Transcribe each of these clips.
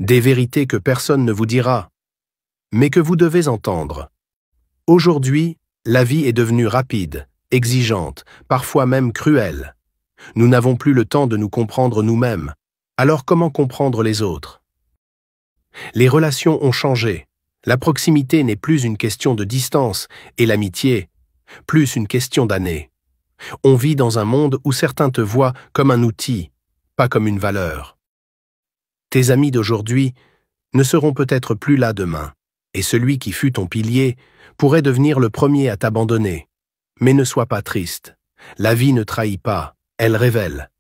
Des vérités que personne ne vous dira, mais que vous devez entendre. Aujourd'hui, la vie est devenue rapide, exigeante, parfois même cruelle. Nous n'avons plus le temps de nous comprendre nous-mêmes. Alors comment comprendre les autres? Les relations ont changé. La proximité n'est plus une question de distance et l'amitié, plus une question d'années. On vit dans un monde où certains te voient comme un outil, pas comme une valeur. Tes amis d'aujourd'hui ne seront peut-être plus là demain, et celui qui fut ton pilier pourrait devenir le premier à t'abandonner. Mais ne sois pas triste. La vie ne trahit pas, elle révèle.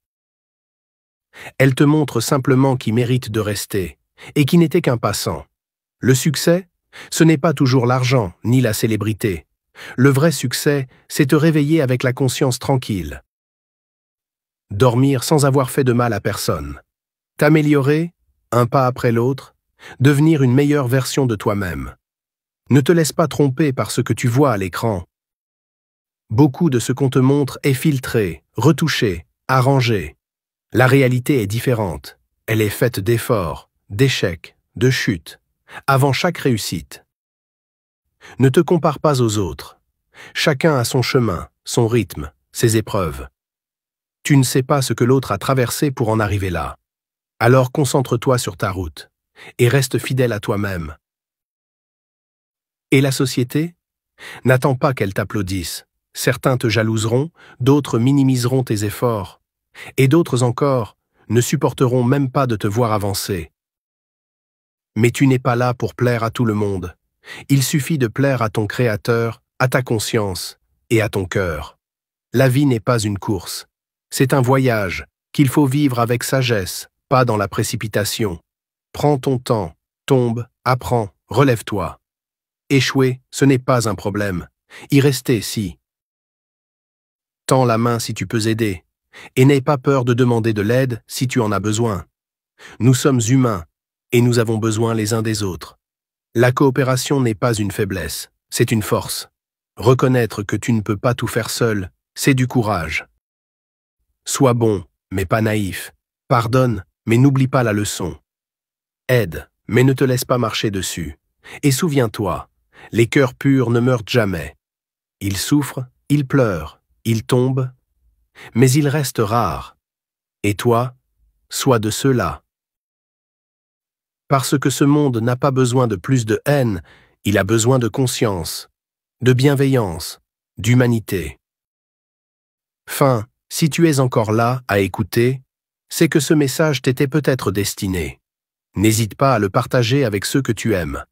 Elle te montre simplement qui mérite de rester, et qui n'était qu'un passant. Le succès, ce n'est pas toujours l'argent, ni la célébrité. Le vrai succès, c'est te réveiller avec la conscience tranquille. Dormir sans avoir fait de mal à personne. T'améliorer, un pas après l'autre, devenir une meilleure version de toi-même. Ne te laisse pas tromper par ce que tu vois à l'écran. Beaucoup de ce qu'on te montre est filtré, retouché, arrangé. La réalité est différente. Elle est faite d'efforts, d'échecs, de chutes, avant chaque réussite. Ne te compare pas aux autres. Chacun a son chemin, son rythme, ses épreuves. Tu ne sais pas ce que l'autre a traversé pour en arriver là. Alors concentre-toi sur ta route et reste fidèle à toi-même. Et la société? N'attends pas qu'elle t'applaudisse. Certains te jalouseront, d'autres minimiseront tes efforts, et d'autres encore ne supporteront même pas de te voir avancer. Mais tu n'es pas là pour plaire à tout le monde. Il suffit de plaire à ton Créateur, à ta conscience et à ton cœur. La vie n'est pas une course. C'est un voyage qu'il faut vivre avec sagesse, pas dans la précipitation. Prends ton temps, tombe, apprends, relève-toi. Échouer, ce n'est pas un problème. Y rester, si. Tends la main si tu peux aider, et n'aie pas peur de demander de l'aide si tu en as besoin. Nous sommes humains, et nous avons besoin les uns des autres. La coopération n'est pas une faiblesse, c'est une force. Reconnaître que tu ne peux pas tout faire seul, c'est du courage. Sois bon, mais pas naïf. Pardonne, mais n'oublie pas la leçon. Aide, mais ne te laisse pas marcher dessus. Et souviens-toi, les cœurs purs ne meurent jamais. Ils souffrent, ils pleurent, ils tombent, mais ils restent rares. Et toi, sois de ceux-là. Parce que ce monde n'a pas besoin de plus de haine, il a besoin de conscience, de bienveillance, d'humanité. Fin, si tu es encore là à écouter, c'est que ce message t'était peut-être destiné. N'hésite pas à le partager avec ceux que tu aimes.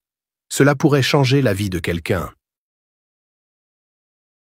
Cela pourrait changer la vie de quelqu'un.